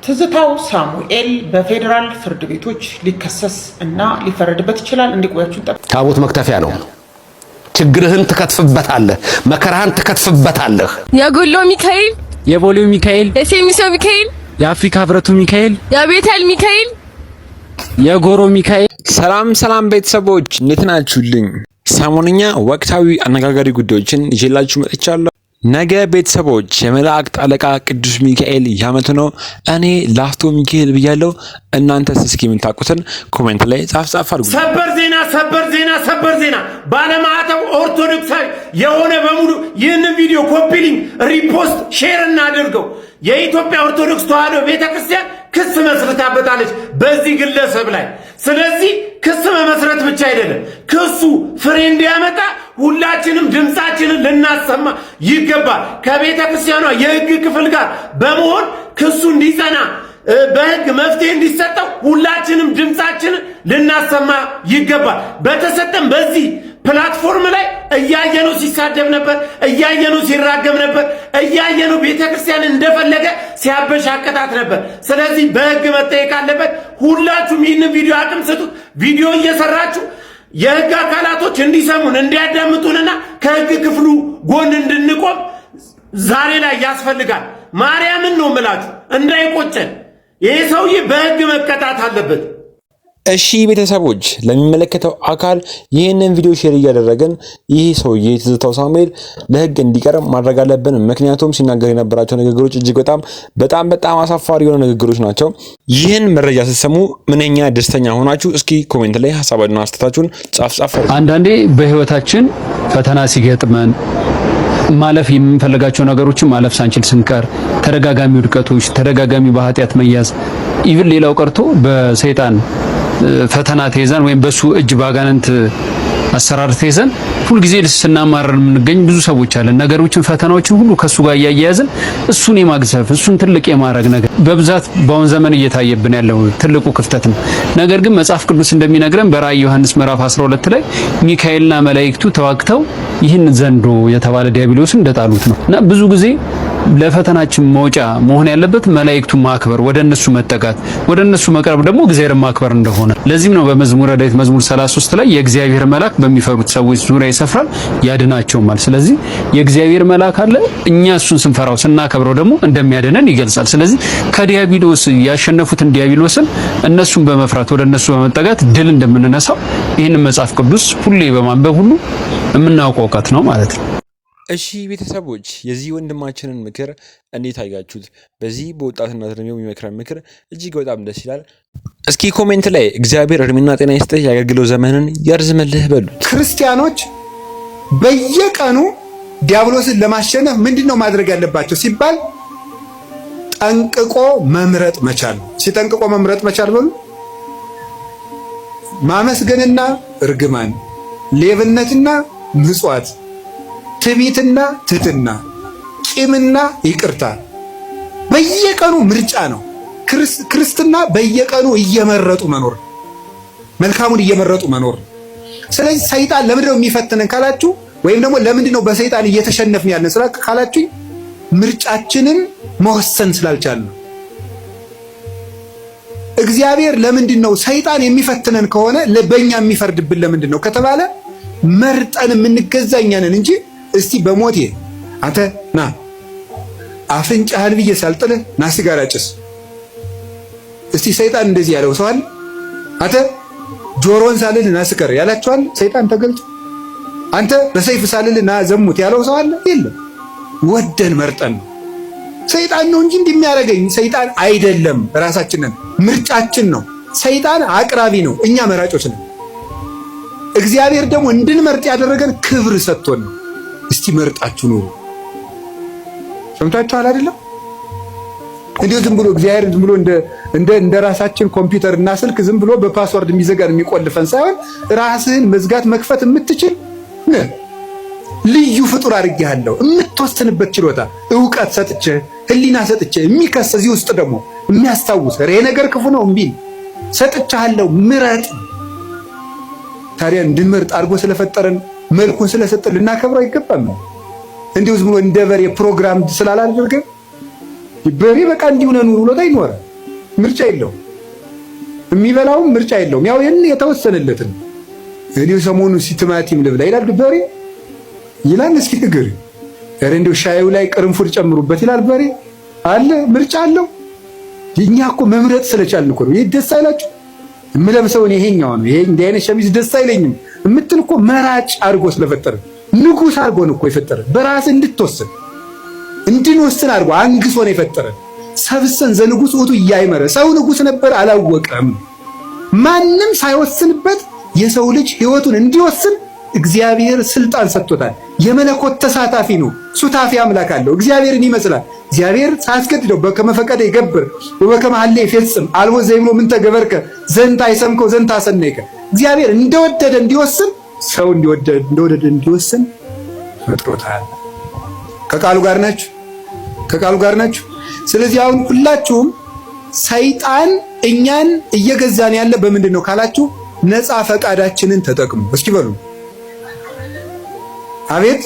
ትዝታው ሳሙኤል በፌዴራል ፍርድ ቤቶች ሊከሰስ እና ሊፈረድበት ይችላል። እንዲቆያችሁ ታቦት መክተፊያ ነው። ችግርህን ትከትፍበታለህ፣ መከራህን ትከትፍበታለህ። የጎሎ ሚካኤል፣ የቦሌው ሚካኤል፣ የሴሚሶ ሚካኤል፣ የአፍሪካ ህብረቱ ሚካኤል፣ የቤተል ሚካኤል፣ የጎሮ ሚካኤል። ሰላም ቤተሰቦች እንዴት ናችሁልኝ? ሰሞንኛ ወቅታዊ አነጋጋሪ ጉዳዮችን ይዤላችሁ መጥቻለሁ። ነገ ቤተሰቦች የመላእክት አለቃ ቅዱስ ሚካኤል ያመቱ ነው። እኔ ላፍቶ ሚካኤል ብያለሁ። እናንተስ እስኪ የምታውቁትን ኮሜንት ላይ ጻፍ አድርጉ። ሰበር ዜና ባለማዕተብ ኦርቶዶክሳዊ የሆነ በሙሉ ይህንን ቪዲዮ ኮፒ ሊንክ፣ ሪፖስት፣ ሼር እናድርገው። የኢትዮጵያ ኦርቶዶክስ ተዋሕዶ ቤተክርስቲያን ክስ መስርታበታለች በዚህ ግለሰብ ላይ። ስለዚህ ክስ መመስረት ብቻ አይደለም፣ ክሱ ፍሬ እንዲያመጣ ሁላችንም ድምጻችንን ልናሰማ ይገባል። ከቤተ ክርስቲያኗ የሕግ ክፍል ጋር በመሆን ክሱ እንዲጸና በሕግ መፍትሄ እንዲሰጠው ሁላችንም ድምጻችንን ልናሰማ ይገባል። በተሰጠን በዚህ ፕላትፎርም ላይ እያየነው ሲሳደብ ነበር፣ እያየነው ሲራገም ነበር፣ እያየነው ቤተክርስቲያን እንደፈለገ ሲያበሻቀጣት ነበር። ስለዚህ በሕግ መጠየቅ አለበት። ሁላችሁም ይህንን ቪዲዮ አቅም ስጡት። ቪዲዮ እየሰራችሁ የሕግ አካላቶች እንዲሰሙን እንዲያዳምጡንና ከሕግ ክፍሉ ጎን እንድንቆም ዛሬ ላይ ያስፈልጋል። ማርያምን ነው የምላችሁ፣ እንዳይቆጨን። ይህ ሰውዬ በሕግ መቀጣት አለበት። እሺ ቤተሰቦች፣ ለሚመለከተው አካል ይህንን ቪዲዮ ሼር እያደረገን ይህ ሰውዬ ትዝታው ሳሙኤል ለሕግ እንዲቀርብ ማድረግ አለብን። ምክንያቱም ሲናገር የነበራቸው ንግግሮች እጅግ በጣም አሳፋሪ የሆኑ ንግግሮች ናቸው። ይህን መረጃ ስትሰሙ ምንኛ ደስተኛ ሆናችሁ እስኪ ኮሜንት ላይ ሐሳባችሁን አስተያየታችሁን ጻፍ። አንዳንዴ በህይወታችን ፈተና ሲገጥመን ማለፍ የምንፈልጋቸው ነገሮችን ማለፍ ሳንችል ስንቀር፣ ተደጋጋሚ ውድቀቶች፣ ተደጋጋሚ በኃጢአት መያዝ፣ ኢቭን ሌላው ቀርቶ በሰይጣን ፈተና ተይዘን ወይም በሱ እጅ ባጋንንት አሰራር ተይዘን ሁልጊዜ ስናማረር የምንገኝ ብዙ ሰዎች አለን። ነገሮችን ፈተናዎችን ሁሉ ከሱ ጋር እያያያዝን እሱን የማግዘፍ እሱን ትልቅ የማድረግ ነገር በብዛት በአሁን ዘመን እየታየብን ያለው ትልቁ ክፍተት ነው። ነገር ግን መጽሐፍ ቅዱስ እንደሚነግረን በራእይ ዮሐንስ ምዕራፍ 12 ላይ ሚካኤልና መላእክቱ ተዋግተው ይህን ዘንዶ የተባለ ዲያብሎስን እንደጣሉት ነው። እና ብዙ ጊዜ ለፈተናችን መውጫ መሆን ያለበት መላእክቱን ማክበር፣ ወደ እነሱ መጠጋት፣ ወደ እነሱ መቅረብ ደግሞ እግዚአብሔርን ማክበር እንደሆነ ለዚህም ነው በመዝሙረ ዳዊት መዝሙር 33 ላይ የእግዚአብሔር መልአክ በሚፈሩት ሰዎች ዙሪያ ይሰፍራል ያድናቸውማል። ስለዚህ የእግዚአብሔር መልአክ አለ፣ እኛ እሱን ስንፈራው ስናከብረው ደግሞ እንደሚያድነን ይገልጻል። ስለዚህ ከዲያብሎስ ያሸነፉትን ዲያብሎስን እነሱን በመፍራት ወደ እነሱ በመጠጋት ድል እንደምንነሳው ይህንን መጽሐፍ ቅዱስ ሁሌ በማንበብ ሁሉ የምናውቀው እውቀት ነው ማለት ነው። እሺ ቤተሰቦች፣ የዚህ ወንድማችንን ምክር እንዴት አያችሁት? በዚህ በወጣትነት እድሜው የሚመክረን ምክር እጅግ በጣም ደስ ይላል። እስኪ ኮሜንት ላይ እግዚአብሔር እድሜና ጤና ይስጥህ፣ ያገልግለው ዘመንን ያርዝምልህ በሉት። ክርስቲያኖች በየቀኑ ዲያብሎስን ለማሸነፍ ምንድነው ማድረግ ያለባቸው ሲባል ጠንቅቆ መምረጥ መቻል። ሲጠንቅቆ መምረጥ መቻል በሉ። ማመስገንና እርግማን፣ ሌብነትና ምጽዋት፣ ትዕቢትና ትሕትና፣ ቂምና ይቅርታ በየቀኑ ምርጫ ነው። ክርስትና በየቀኑ እየመረጡ መኖር፣ መልካሙን እየመረጡ መኖር። ስለዚህ ሰይጣን ለምንድነው የሚፈትነን ካላችሁ፣ ወይም ደግሞ ለምንድነው በሰይጣን እየተሸነፍን ያለን ካላችሁ፣ ምርጫችንን መወሰን ስላልቻልን ነው። እግዚአብሔር ለምንድነው ሰይጣን የሚፈትነን ከሆነ በእኛ የሚፈርድብን ለምንድነው ከተባለ መርጠን የምንገዛ እኛ ነን እንጂ እስቲ በሞቴ አንተ ና አፍንጫህን ብዬ ሳልጥልህ ና ሲጋራ ጭስ። እስቲ ሰይጣን እንደዚህ ያለው ሰው አለ? አንተ ጆሮን ሳልልህ ና ስከር ያላችኋል? ሰይጣን ተገልጦ አንተ በሰይፍ ሳልልህ ና ዘሙት ያለው ሰው አለ? የለም። ወደን መርጠን ነው። ሰይጣን ነው እንጂ እንደሚያደርገኝ ሰይጣን አይደለም። ራሳችንን ምርጫችን ነው። ሰይጣን አቅራቢ ነው፣ እኛ መራጮች ነን። እግዚአብሔር ደግሞ እንድንመርጥ ያደረገን ክብር ሰጥቶን ነው። እስቲ መርጣችሁ ነው። ሰምታችኋል አይደለም? እንዴ ዝም ብሎ እግዚአብሔር ዝም ብሎ እንደ ራሳችን ኮምፒውተር እና ስልክ ዝም ብሎ በፓስወርድ የሚዘጋን የሚቆልፈን ሳይሆን ራስህን መዝጋት መክፈት የምትችል ልዩ ፍጡር አድርጌሃለሁ። የምትወስንበት ችሎታ፣ ዕውቀት ሰጥቼ፣ ህሊና ሰጥቼ፣ የሚከስ እዚህ ውስጥ ደግሞ የሚያስታውስ ይሄ ነገር ክፉ ነው እምቢ ሰጥቻለሁ፣ ምረጥ። ታዲያ እንድንመርጥ አድርጎ ስለፈጠረን መልኩን ስለሰጠን ልናከብረው አይገባም? እንዲሁ ዝም ብሎ እንደ በሬ ፕሮግራም ስላላደረገ በሬ በቃ እንዲሁ ነው ብሎት አይኖርም። ምርጫ የለውም። የሚበላውም ምርጫ የለውም። ያው የተወሰነለትን እኔ ሰሞኑን ቲማቲም ልብላ ይላል በሬ ይላል። እስኪ ንገር ኧረ እንደው ሻዩ ላይ ቅርንፉድ ጨምሩበት ይላል በሬ አለ። ምርጫ አለው። እኛ እኮ መምረጥ ስለቻልን እኮ ነው። ይሄ ደስ አይላችሁ? የምለብሰውን ይሄኛው ነው ይሄ እንዲህ አይነት ሸሚዝ ደስ አይለኝም እምትል እኮ መራጭ አድርጎ ስለፈጠረ ንጉስ አድርጎ ነው እኮ የፈጠረ። በራስ እንድትወስን እንድንወስን አድርጎ አንግሶ ነው የፈጠረ። ሰብሰን ዘንጉስ ወቱ ያይመረ ሰው ንጉስ ነበር አላወቀም። ማንም ሳይወስንበት የሰው ልጅ ህይወቱን እንዲወስን እግዚአብሔር ስልጣን ሰጥቶታል። የመለኮት ተሳታፊ ነው። ሱታፊ አምላክ አለው። እግዚአብሔርን ይመስላል። እግዚአብሔር ሳያስገድደው በከመ ፈቀደ ይገብር ወበከመ ሀሌ ይፈጽም አልቦ ዘይብሎ ምን ተገበርከ ዘንታ ይሰምከው ዘንታ ሰነይከ። እግዚአብሔር እንደወደደ እንዲወስን ሰው እንደወደደ እንዲወስን ፈጥሮታል። ከቃሉ ጋር ናችሁ? ከቃሉ ጋር ናችሁ? ስለዚህ አሁን ሁላችሁም ሰይጣን እኛን እየገዛን ያለ በምንድን ነው ካላችሁ ነፃ ፈቃዳችንን ተጠቅሙ። እስኪ በሉ አቤት።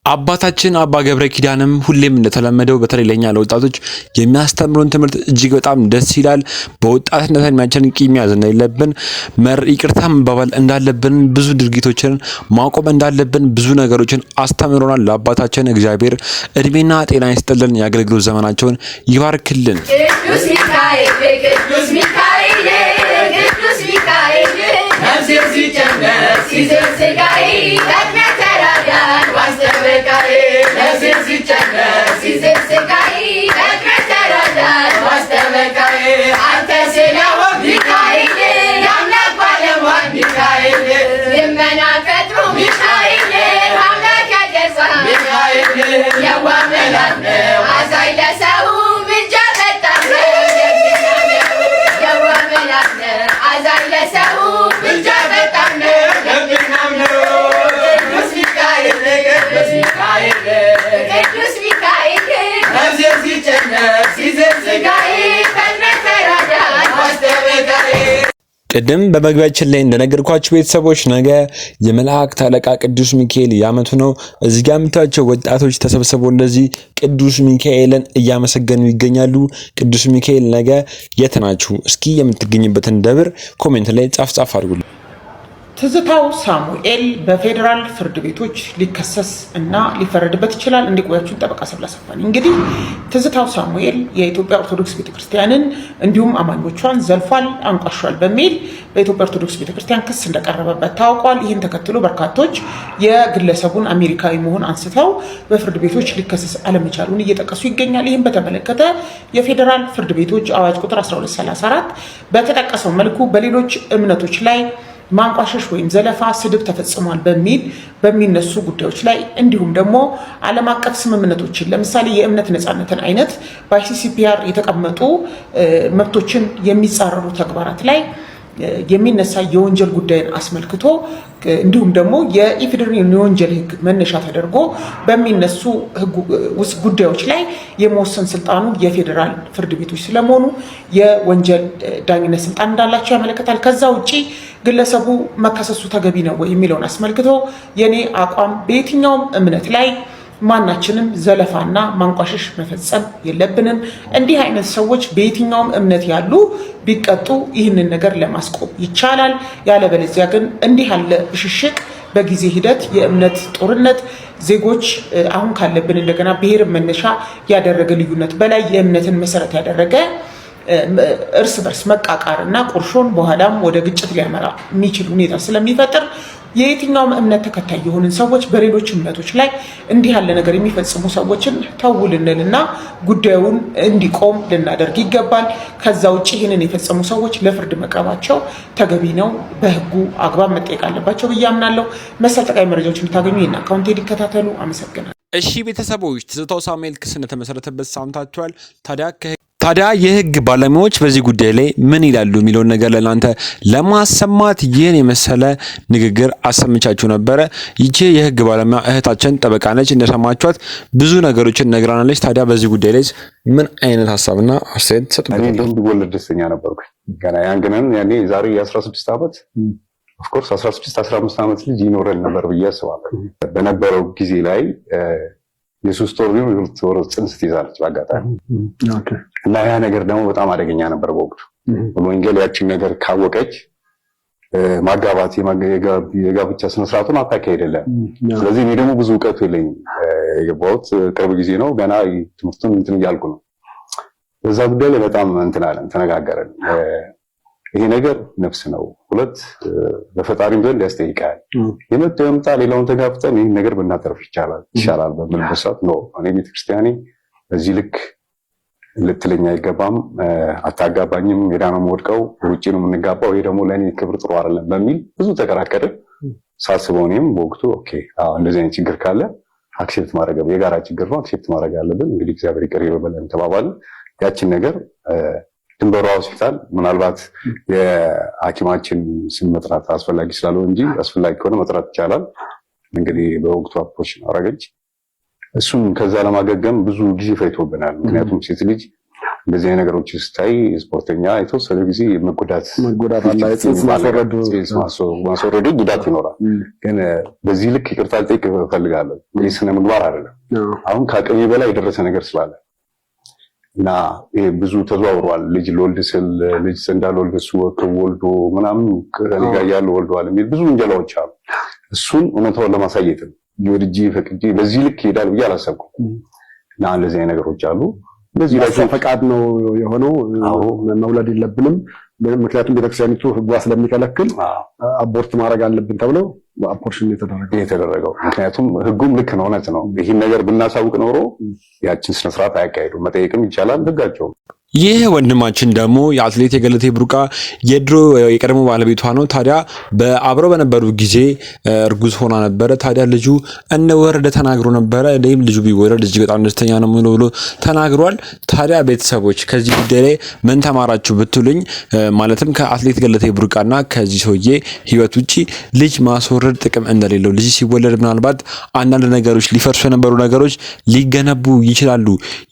አባታችን አባ ገብረ ኪዳንም ሁሌም እንደተለመደው በተለይ ለኛ ለወጣቶች የሚያስተምሩን ትምህርት እጅግ በጣም ደስ ይላል። በወጣትነት እድሜያችን ቂም ያዝ እንደሌለብን፣ ይቅርታ መባባል እንዳለብን፣ ብዙ ድርጊቶችን ማቆም እንዳለብን ብዙ ነገሮችን አስተምሮናል። ለአባታችን እግዚአብሔር እድሜና ጤና ይስጥልን፣ የአገልግሎት ዘመናቸውን ይባርክልን። ቅዱስ ሚካኤል ቅዱስ ሚካኤል ቅዱስ ሚካኤል ነፍሴ ሲጨነቅ ሲዝል ስጋዬ ፈጥነህ ተራዳኝ ዋስተበቃዬ ነፍሴ ሲጨነቅ ሲዝል ስጋዬ ፈጥነህ ተራዳኝ ዋስተበቃዬ አንተ ስለሆንክ ሚካኤል የአምላክ ባለሟል ሚካኤል ልመና ፈጥሮ ሚካኤል አምላክ ያደርሳል ሚካኤል የዋህ መልአክ ነው አዛኝ ለሰው ምልጃ ፈጣን ነው የዋህ መልአክ ነው አዛኝ ለሰው ምልጃ ፈጣን ነው ደግናም ነው ቅዱስ ሚካኤል ቅዱስ ሚካኤል ቅዱስ ሚካኤል ነፍሴ ሲጨነቅ ሲዝል ስጋዬ ፈጥነህ ተራዳኝ ዋስተበቃዬ። ቅድም በመግቢያችን ላይ እንደነገርኳችሁ ቤተሰቦች ነገ የመላእክት አለቃ ቅዱስ ሚካኤል ያመቱ ነው። እዚህ ጋር የምታዩቸው ወጣቶች ተሰብስበው እንደዚህ ቅዱስ ሚካኤልን እያመሰገኑ ይገኛሉ። ቅዱስ ሚካኤል ነገ የት ናችሁ? እስኪ የምትገኝበትን ደብር ኮሜንት ላይ ጻፍ አድርጉልኝ። ትዝታው ሳሙኤል በፌዴራል ፍርድ ቤቶች ሊከሰስ እና ሊፈረድበት ይችላል። እንዲቆያችሁን ጠበቃ ሰብለ ሰፋኒ። እንግዲህ ትዝታው ሳሙኤል የኢትዮጵያ ኦርቶዶክስ ቤተክርስቲያንን እንዲሁም አማኞቿን ዘልፏል፣ አንቋሿል በሚል በኢትዮጵያ ኦርቶዶክስ ቤተክርስቲያን ክስ እንደቀረበበት ታውቋል። ይህን ተከትሎ በርካቶች የግለሰቡን አሜሪካዊ መሆን አንስተው በፍርድ ቤቶች ሊከሰስ አለመቻሉን እየጠቀሱ ይገኛል። ይህን በተመለከተ የፌዴራል ፍርድ ቤቶች አዋጅ ቁጥር 1234 በተጠቀሰው መልኩ በሌሎች እምነቶች ላይ ማንቋሸሽ ወይም ዘለፋ፣ ስድብ ተፈጽሟል በሚል በሚነሱ ጉዳዮች ላይ እንዲሁም ደግሞ ዓለም አቀፍ ስምምነቶችን ለምሳሌ የእምነት ነፃነትን አይነት በአይሲሲፒአር የተቀመጡ መብቶችን የሚጻረሩ ተግባራት ላይ የሚነሳ የወንጀል ጉዳይን አስመልክቶ እንዲሁም ደግሞ የኢፌዴሪ የወንጀል ሕግ መነሻ ተደርጎ በሚነሱ ጉዳዮች ላይ የመወሰን ስልጣኑ የፌዴራል ፍርድ ቤቶች ስለመሆኑ የወንጀል ዳኝነት ስልጣን እንዳላቸው ያመለክታል። ከዛ ውጪ ግለሰቡ መከሰሱ ተገቢ ነው ወይ የሚለውን አስመልክቶ የኔ አቋም በየትኛውም እምነት ላይ ማናችንም ዘለፋና ማንቋሸሽ መፈጸም የለብንም። እንዲህ አይነት ሰዎች በየትኛውም እምነት ያሉ ቢቀጡ ይህንን ነገር ለማስቆም ይቻላል። ያለበለዚያ ግን እንዲህ ያለ ብሽሽቅ በጊዜ ሂደት የእምነት ጦርነት ዜጎች አሁን ካለብን እንደገና ብሔር መነሻ ያደረገ ልዩነት በላይ የእምነትን መሰረት ያደረገ እርስ በርስ መቃቃርና ቁርሾን በኋላም ወደ ግጭት ሊያመራ የሚችል ሁኔታ ስለሚፈጥር የየትኛውም እምነት ተከታይ የሆንን ሰዎች በሌሎች እምነቶች ላይ እንዲህ ያለ ነገር የሚፈጽሙ ሰዎችን ተው ልንልና ጉዳዩን እንዲቆም ልናደርግ ይገባል። ከዛ ውጭ ይህንን የፈጸሙ ሰዎች ለፍርድ መቅረባቸው ተገቢ ነው፣ በህጉ አግባብ መጠየቅ አለባቸው ብዬ አምናለሁ። መሰል ጠቃሚ መረጃዎች እንድታገኙ ይህን አካውንት እንዲከታተሉ አመሰግናለሁ። እሺ ቤተሰቦች፣ ትዝታው ሳሙኤል ክስ እንደተመሰረተበት ሰምታችኋል። ታዲያ የህግ ባለሙያዎች በዚህ ጉዳይ ላይ ምን ይላሉ የሚለውን ነገር ለእናንተ ለማሰማት ይህን የመሰለ ንግግር አሰምቻችሁ ነበረ። ይቺ የህግ ባለሙያ እህታችን ጠበቃ ነች። እንደሰማችኋት ብዙ ነገሮችን ነግራናለች። ታዲያ በዚህ ጉዳይ ላይ ምን አይነት ሀሳብና አስተያየት ትሰጡበት? እኔ እንደውም ቢወለድ ደስተኛ ነበርኩ። ገና ያንገነን ያኔ ዛሬ የ16 ዓመት ኦፍኮርስ 16 15 ዓመት ልጅ ይኖረን ነበር ብዬ አስባለሁ። በነበረው ጊዜ ላይ የሶስት ወር ነው የሁለት ወር ጽንስ ትይዛለች በአጋጣሚ እና ያ ነገር ደግሞ በጣም አደገኛ ነበር በወቅቱ። ወንጌል ያችን ነገር ካወቀች ማጋባት የጋብቻ ስነ ስርዓቱን አታካሄደለም። ስለዚህ እኔ ደግሞ ብዙ እውቀቱ የለኝም። የገባሁት ቅርብ ጊዜ ነው ገና ትምህርቱን እንትን እያልኩ ነው። በዛ ጉዳይ ላይ በጣም እንትን አለን ተነጋገረን። ይሄ ነገር ነፍስ ነው፣ ሁለት በፈጣሪም ዘንድ ያስጠይቃል። የመጣው የምጣ ሌላውን ተጋብተን ይሄን ነገር ብናተርፍ ይሻላል በምልበት ሰዓት ነው እኔ ቤተክርስቲያኔ በዚህ ልክ ልትለኛ አይገባም፣ አታጋባኝም፣ ሄዳ ነው የምወድቀው፣ ውጪ ነው የምንጋባው፣ ይሄ ደግሞ ለእኔ ክብር ጥሩ አይደለም በሚል ብዙ ተከራከርን። ሳስበው እኔም በወቅቱ ኦኬ እንደዚህ አይነት ችግር ካለ አክሴፕት ማድረግ የጋራ ችግር ነው፣ አክሴፕት ማድረግ አለብን፣ እንግዲህ እግዚአብሔር ይቅር ይበለን ተባባልን። ያችን ነገር ድንበሯ ሆስፒታል ምናልባት የሐኪማችን ስም መጥራት አስፈላጊ ስላልሆነ እንጂ አስፈላጊ ከሆነ መጥራት ይቻላል። እንግዲህ በወቅቱ አፕሮችን አረገች። እሱም ከዛ ለማገገም ብዙ ጊዜ ፈይቶብናል። ምክንያቱም ሴት ልጅ እንደዚህ አይነት ነገሮች ስታይ ስፖርተኛ የተወሰነ ጊዜ መጎዳት አለ። ማስወረዱ ጉዳት ይኖራል። ግን በዚህ ልክ ይቅርታ ልጠይቅ እፈልጋለሁ። ይህ ስነ ምግባር አይደለም። አሁን ከአቅሜ በላይ የደረሰ ነገር ስላለ እና ብዙ ተዘዋውሯል። ልጅ ልወልድ ስል ልጅ እንዳልወልድ እሱ ወልዶ ምናምን ከኔ ጋር ያለው ወልደዋል የሚል ብዙ ወንጀላዎች አሉ። እሱን እውነታውን ለማሳየት ነው ወድጄ ፈቅጄ በዚህ ልክ ይሄዳል ብዬ አላሰብኩም። እና እንደዚህ አይነት ነገሮች አሉ። በዚህ ላይ ፈቃድ ነው የሆነው። መውለድ የለብንም ምክንያቱም ቤተክርስቲያኒቱ ህጓ ስለሚከለክል አቦርት ማድረግ አለብን ተብሎ አፖርሽን የተደረገው። ምክንያቱም ህጉም ልክ ነው፣ እውነት ነው። ይህን ነገር ብናሳውቅ ኖሮ ያችን ስነ ስርዓት አያካሄዱ። መጠየቅም ይቻላል ህጋቸው። ይህ ወንድማችን ደግሞ የአትሌት የገለቴ ቡርቃ የድሮ የቀድሞ ባለቤቷ ነው። ታዲያ በአብረው በነበሩ ጊዜ እርጉዝ ሆና ነበረ። ታዲያ ልጁ እንደወረደ ተናግሮ ነበረ። ለይም ልጁ ቢወረድ እጅግ በጣም ደስተኛ ነው ብሎ ተናግሯል። ታዲያ ቤተሰቦች ከዚህ ጉዳይ ላይ ምን ተማራችሁ ብትሉኝ፣ ማለትም ከአትሌት ገለቴ ቡርቃና ከዚህ ሰውዬ ህይወት ውጪ ልጅ ማስወረድ ጥቅም እንደሌለው፣ ልጅ ሲወለድ ምናልባት አንዳንድ ነገሮች ሊፈርሱ የነበሩ ነገሮች ሊገነቡ ይችላሉ።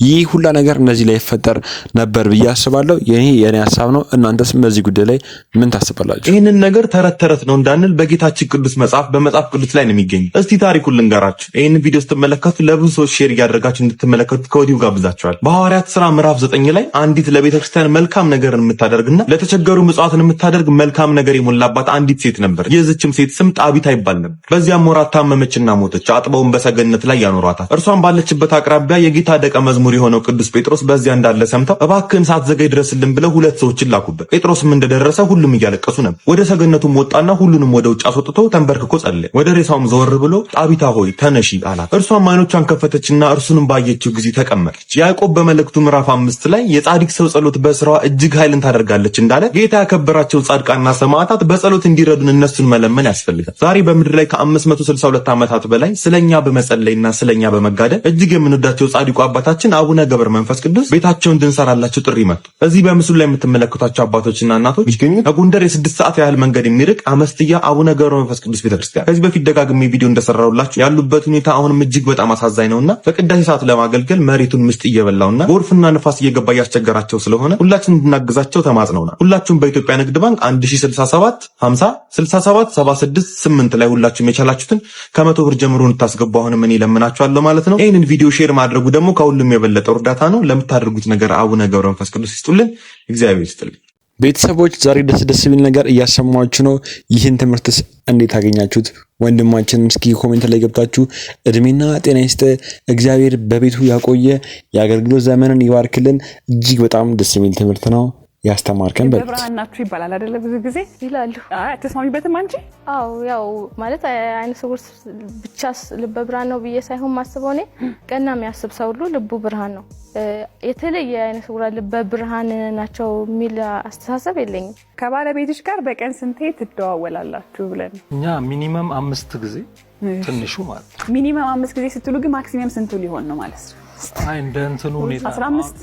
ይህ ሁላ ነገር እነዚህ ላይ ይፈጠር ነበር ብዬ አስባለሁ። የኔ ሐሳብ ነው። እናንተስ በዚህ ጉዳይ ላይ ምን ታስባላችሁ? ይህንን ነገር ተረት ነው እንዳንል በጌታችን ቅዱስ መጽሐፍ በመጽሐፍ ቅዱስ ላይ ነው የሚገኘው። እስቲ ታሪኩን ልንገራችሁ። ይህንን ቪዲዮ ስትመለከቱ ለብዙ ሰዎች ሼር እያደረጋችሁ እንድትመለከቱት ከወዲሁ ጋብዛችኋል። በሐዋርያት ሥራ ምዕራፍ 9 ላይ አንዲት ለቤተክርስቲያን መልካም ነገርን የምታደርግና ለተቸገሩ ምጽዋትን የምታደርግ መልካም ነገር የሞላባት አንዲት ሴት ነበር። የዚችም ሴት ስም ጣቢታ ይባል ነበር። በዚያም ወራት ታመመችና ሞተች። አጥበውን በሰገነት ላይ ያኖሯታል። እርሷን ባለችበት አቅራቢያ የጌታ ደቀ መዝሙር የሆነው ቅዱስ ጴጥሮስ በዚያ እንዳለ ሰምተው እባክህን ሳትዘገይ ድረስልን ብለው ሁለት ሰዎችን ላኩበት። ጴጥሮስም እንደደረሰ ሁሉም እያለቀሱ ነበር። ወደ ሰገነቱም ወጣና ሁሉንም ወደ ውጭ አስወጥቶ ተንበርክኮ ጸለየ። ወደ ሬሳውም ዘወር ብሎ ጣቢታ ሆይ ተነሺ አላት። እርሷም ዓይኖቿን ከፈተችና እርሱንም ባየችው ጊዜ ተቀመጠች። ያዕቆብ በመልእክቱ ምዕራፍ 5 ላይ የጻድቅ ሰው ጸሎት በስራዋ እጅግ ኃይልን ታደርጋለች እንዳለ ጌታ ያከበራቸው ጻድቃንና ሰማዕታት በጸሎት እንዲረዱን እነሱን መለመን ያስፈልጋል። ዛሬ በምድር ላይ ከ562 ዓመታት በላይ ስለኛ በመጸለይና ስለኛ በመጋደል እጅግ የምንወዳቸው ጻድቁ አባታችን አቡነ ገብረ መንፈስ ቅዱስ ቤታቸውን እንድንሰራላቸው ጥሪ መጡ። እዚህ በምስሉ ላይ የምትመለከቷቸው አባቶችና እናቶች የሚገኙት ከጎንደር የ6 ሰዓት ያህል መንገድ የሚርቅ አመስጥያ አቡነ ገብረ መንፈስ ቅዱስ ቤተክርስቲያን። ከዚህ በፊት ደጋግሜ ቪዲዮ እንደሰራሁላችሁ ያሉበት ሁኔታ አሁንም እጅግ በጣም አሳዛኝ ነውና በቅዳሴ ሰዓት ለማገልገል መሬቱን ምስጥ እየበላውና ጎርፍና ንፋስ እየገባ እያስቸገራቸው ስለሆነ ሁላችንም እንድናግዛቸው ተማጽነውናል። ሁላችሁም በኢትዮጵያ ንግድ ባንክ 1067 50 67 76 8 ላይ ሁላችሁም የቻላችሁትን ከ100 ብር ጀምሮ እንድታስገቡ አሁንም እኔ ለምናችኋለሁ ማለት ነው። ይህንን ቪዲዮ ሼር ማድረጉ ደግሞ ከሁሉም የበለጠ እርዳታ ነው። ለምታደርጉት ነገር አቡነ ገብረ መንፈስ ቅዱስ ይስጡልን፣ እግዚአብሔር ይስጥልን። ቤተሰቦች ዛሬ ደስ የሚል ነገር እያሰማችሁ ነው። ይህን ትምህርትስ እንዴት አገኛችሁት? ወንድማችንም እስኪ ኮሜንት ላይ ገብታችሁ እድሜና ጤና ይስጥ፣ እግዚአብሔር በቤቱ ያቆየ፣ የአገልግሎት ዘመንን ይባርክልን። እጅግ በጣም ደስ የሚል ትምህርት ነው ያስተማርከን። በብርሃን ናችሁ ይባላል አይደለ? ብዙ ጊዜ ይላሉ። አትስማሚበትም አንቺ? አዎ ያው ማለት አይነ ስውር ብቻ ልበ ብርሃን ነው ብዬ ሳይሆን ማስበው እኔ ቀና የሚያስብ ሰው ሁሉ ልቡ ብርሃን ነው። የተለየ አይነ ስውር ልበ ብርሃን ናቸው የሚል አስተሳሰብ የለኝም። ከባለቤትሽ ጋር በቀን ስንቴ ትደዋወላላችሁ ብለን? እኛ ሚኒመም 5 ጊዜ ትንሹ ማለት ነው። ሚኒመም 5 ጊዜ ስትሉ ግን ማክሲመም ስንቱ ሊሆን ነው ማለት ነው? አይ እንደ እንትኑ ሁኔታ 15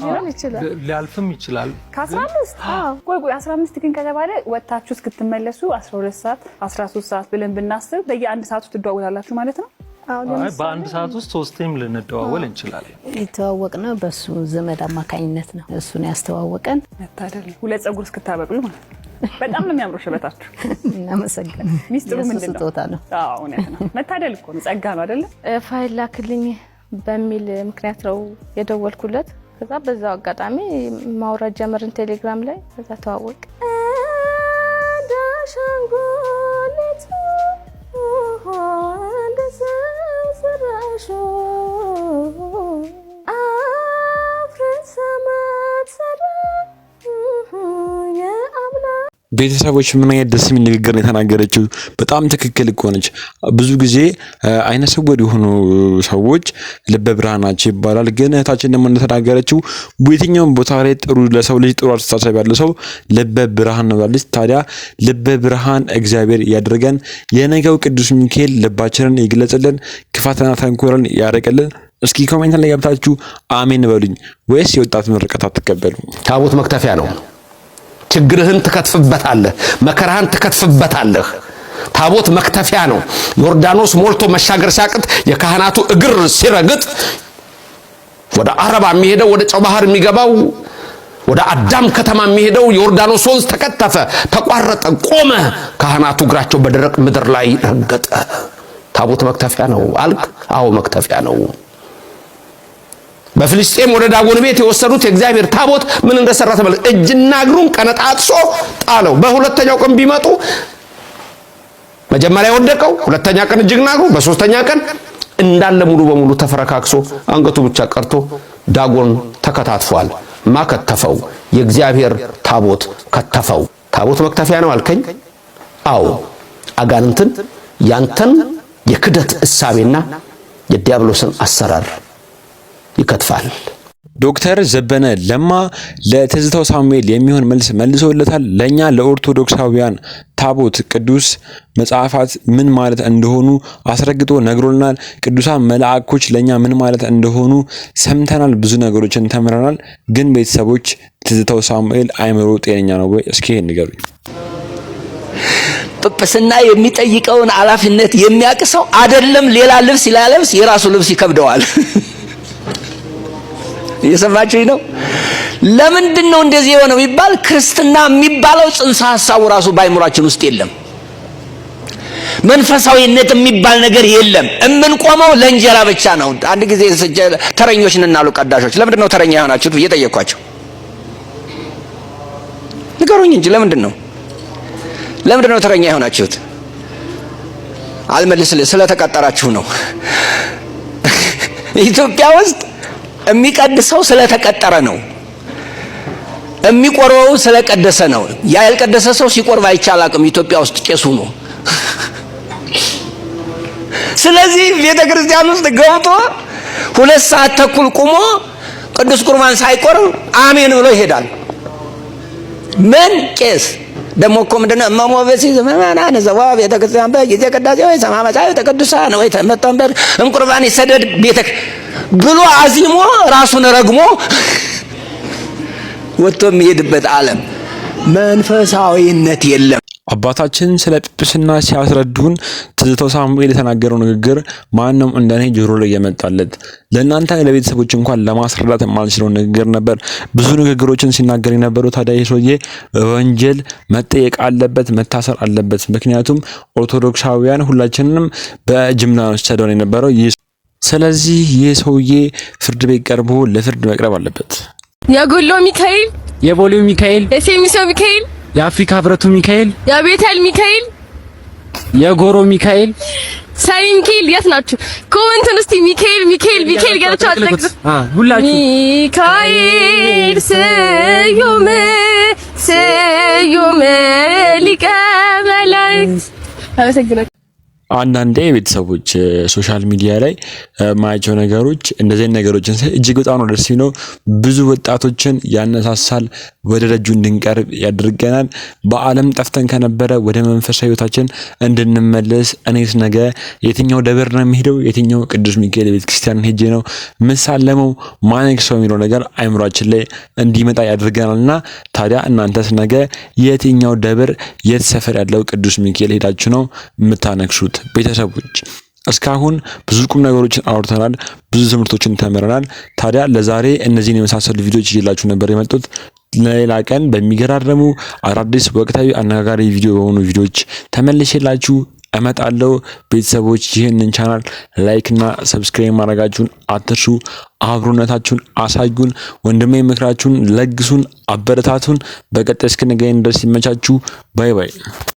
ሊሆን ይችላል፣ ሊያልፍም ይችላል። ከ15 ቆይ 15 ግን ከተባለ ወጣችሁ እስክትመለሱ 12 ሰዓት 13 ሰዓት ብለን ብናስብ በየአንድ ሰዓቱ ትደዋወላላችሁ ማለት ነው? አይ በአንድ ሰዓት ውስጥ 3ቴም ልንደዋወል እንችላለን። የተዋወቅነው በሱ ዘመድ አማካኝነት ነው። እሱን ያስተዋወቀን መታደል። ሁለት ፀጉር እስክታበቅሉ ማለት ነው። በጣም ነው የሚያምረው ሽበታችሁ። እናመሰግናለን። ሚስጥሩ ምንድነው? ስጦታ ነው። አዎ እውነት ነው። መታደል እኮ ነው፣ ጸጋ ነው አይደለ? ፋይል ላክልኝ በሚል ምክንያት ነው የደወልኩለት። ከዛ በዛው አጋጣሚ ማውራት ጀመርን ቴሌግራም ላይ። ከዛ ተዋወቅ ዳሻንጎሌቱ እንደሰራሹ ቤተሰቦች ምን አይነት ደስ የሚል ንግግር ነው የተናገረችው። በጣም ትክክል እኮ ነች። ብዙ ጊዜ አይነ ስውር የሆኑ ሰዎች ልበ ብርሃን ናቸው ይባላል። ግን እህታችን ደግሞ እንደተናገረችው በየትኛውም ቦታ ላይ ጥሩ ለሰው ልጅ ጥሩ አስተሳሰብ ያለው ሰው ልበ ብርሃን ነው ያለች። ታዲያ ልበ ብርሃን እግዚአብሔር ያድርገን። የነገው ቅዱስ ሚካኤል ልባችንን ይግለጽልን፣ ክፋትና ተንኮልን ያርቅልን። እስኪ ኮሜንት ላይ ገብታችሁ አሜን በሉኝ። ወይስ የወጣት ምርቀት አትቀበሉ? ታቦት መክተፊያ ነው። ችግርህን ትከትፍበታለህ፣ መከራህን ትከትፍበታለህ። ታቦት መክተፊያ ነው። ዮርዳኖስ ሞልቶ መሻገር ሲያቅት የካህናቱ እግር ሲረግጥ ወደ አረባ የሚሄደው ወደ ጨው ባህር የሚገባው ወደ አዳም ከተማ የሚሄደው ዮርዳኖስ ወንዝ ተከተፈ፣ ተቋረጠ፣ ቆመ። ካህናቱ እግራቸው በደረቅ ምድር ላይ ረገጠ። ታቦት መክተፊያ ነው አልክ? አዎ መክተፊያ ነው። በፍልስጤም ወደ ዳጎን ቤት የወሰዱት የእግዚአብሔር ታቦት ምን እንደሰራ ተመልከት። እጅና እግሩን ቀነጣጥሶ ጣለው። በሁለተኛው ቀን ቢመጡ መጀመሪያ ወደቀው፣ ሁለተኛ ቀን እጅና እግሩ፣ በሶስተኛ ቀን እንዳለ ሙሉ በሙሉ ተፈረካክሶ አንገቱ ብቻ ቀርቶ ዳጎን ተከታትፏል። ማከተፈው የእግዚአብሔር ታቦት ከተፈው። ታቦት መክተፊያ ነው አልከኝ? አዎ አጋንንትን ያንተን የክደት እሳቤና የዲያብሎስን አሰራር ይከትፋል። ዶክተር ዘበነ ለማ ለትዝታው ሳሙኤል የሚሆን መልስ መልሶለታል። ለኛ ለኦርቶዶክሳውያን ታቦት ቅዱስ መጽሐፋት ምን ማለት እንደሆኑ አስረግጦ ነግሮልናል። ቅዱሳን መላእክቶች ለኛ ምን ማለት እንደሆኑ ሰምተናል። ብዙ ነገሮችን ተምረናል። ግን ቤተሰቦች ትዝታው ሳሙኤል አይምሮ ጤነኛ ነው ወይ? እስኪ ንገሩኝ። ጵጵስና የሚጠይቀውን ኃላፊነት የሚያቅሰው አይደለም ሌላ ልብስ ይላለብስ የራሱ ልብስ ይከብደዋል። እየሰማችሁኝ ነው? ለምንድን ነው እንደዚህ የሆነው ቢባል ክርስትና የሚባለው ጽንሰ ሐሳቡ ራሱ ባይምሯችን ውስጥ የለም። መንፈሳዊነት የሚባል ነገር የለም። እምንቆመው ለእንጀራ ብቻ ነው። አንድ ጊዜ ተረኞች ነን አሉ ቀዳሾች። ለምንድን ነው ተረኛ የሆናችሁት ብዬ ጠየኳቸው። ንገሩኝ እንጂ ለምንድን ነው ተረኛ የሆናችሁት? አልመልስልህ፣ ስለተቀጠራችሁ ነው። ኢትዮጵያ ውስጥ የሚቀድሰው ስለተቀጠረ ነው። የሚቆርበው ስለቀደሰ ነው። ያ ያልቀደሰ ሰው ሲቆርብ አይቻል አቅም ኢትዮጵያ ውስጥ ቄሱ ነው። ስለዚህ ቤተክርስቲያን ውስጥ ገብቶ 2 ሰዓት ተኩል ቆሞ ቅዱስ ቁርባን ሳይቆርብ አሜን ብሎ ይሄዳል። ምን ቄስ ደሞ እኮ ምንድነው እማሞበሲ ዘመናና ነዘዋ ቤተክርስቲያን በጊዜ ቅዳሴ ወይ ሰማመታዊ ተቀድሳን ወይ ተመጣንበር እንቁርባን ይሰደድ ቤተ ብሎ አዚሞ ራሱን ረግሞ ወጥቶ የሚሄድበት ዓለም መንፈሳዊነት የለም። አባታችን ስለ ጵጵስና ሲያስረዱን ትዝታው ሳሙኤል የተናገረው ንግግር ማንም እንደኔ ጆሮ ላይ የመጣለት ለእናንተ ለቤተሰቦች እንኳን ለማስረዳት የማልችለው ንግግር ነበር። ብዙ ንግግሮችን ሲናገር የነበረው ታዲያ ሰውዬ ወንጀል መጠየቅ አለበት፣ መታሰር አለበት። ምክንያቱም ኦርቶዶክሳውያን ሁላችንንም በጅምላ ወሰደን የነበረው። ስለዚህ ይህ ሰውዬ ፍርድ ቤት ቀርቦ ለፍርድ መቅረብ አለበት። የጎሎ ሚካኤል፣ የቦሌው ሚካኤል፣ የሴሚሶ ሚካኤል፣ የአፍሪካ ህብረቱ ሚካኤል፣ የቤተል ሚካኤል፣ የጎሮ ሚካኤል፣ ሳይ ሚካኤል የት ናችሁ? ኮመንቱን እስቲ ሚካኤል ሚካኤል ሚካኤል ጋርቻው አጥለቅስ ሁላችሁ ሚካኤል ስዩም ስዩም ሊቀ መላእክት። አመሰግናለሁ። አንዳንዴ ቤተሰቦች ሶሻል ሚዲያ ላይ ማያቸው ነገሮች እንደዚህ ነገሮችን እጅግ በጣም ደስ የሚለው ብዙ ወጣቶችን ያነሳሳል፣ ወደ ደጁ እንድንቀርብ ያድርገናል። በዓለም ጠፍተን ከነበረ ወደ መንፈሳዊ ህይወታችን እንድንመለስ እኔስ ነገ የትኛው ደብር ነው የሚሄደው፣ የትኛው ቅዱስ ሚካኤል ቤተክርስቲያን ሄጄ ነው ምሳለመው ማነክ ሰው የሚለው ነገር አይምሯችን ላይ እንዲመጣ ያድርገናልና ታዲያ እናንተስ ነገ የትኛው ደብር የት ሰፈር ያለው ቅዱስ ሚካኤል ሄዳችሁ ነው የምታነክሱት? ቤተሰቦች እስካሁን ብዙ ቁም ነገሮችን አውርተናል፣ ብዙ ትምህርቶችን ተምረናል። ታዲያ ለዛሬ እነዚህን የመሳሰሉ ቪዲዮዎች ይዤላችሁ ነበር የመጡት። ለሌላ ቀን በሚገራረሙ አዳዲስ ወቅታዊ አነጋጋሪ ቪዲዮ በሆኑ ቪዲዮዎች ተመልሼላችሁ እመጣለሁ። ቤተሰቦች ይህንን ቻናል ላይክ እና ሰብስክራይብ ማድረጋችሁን አትርሱ። አብሮነታችሁን አሳዩን። ወንድሜ ምክራችሁን ለግሱን፣ አበረታቱን። በቀጣይ እስክንገናኝ ድረስ ይመቻችሁ። ባይ ባይ።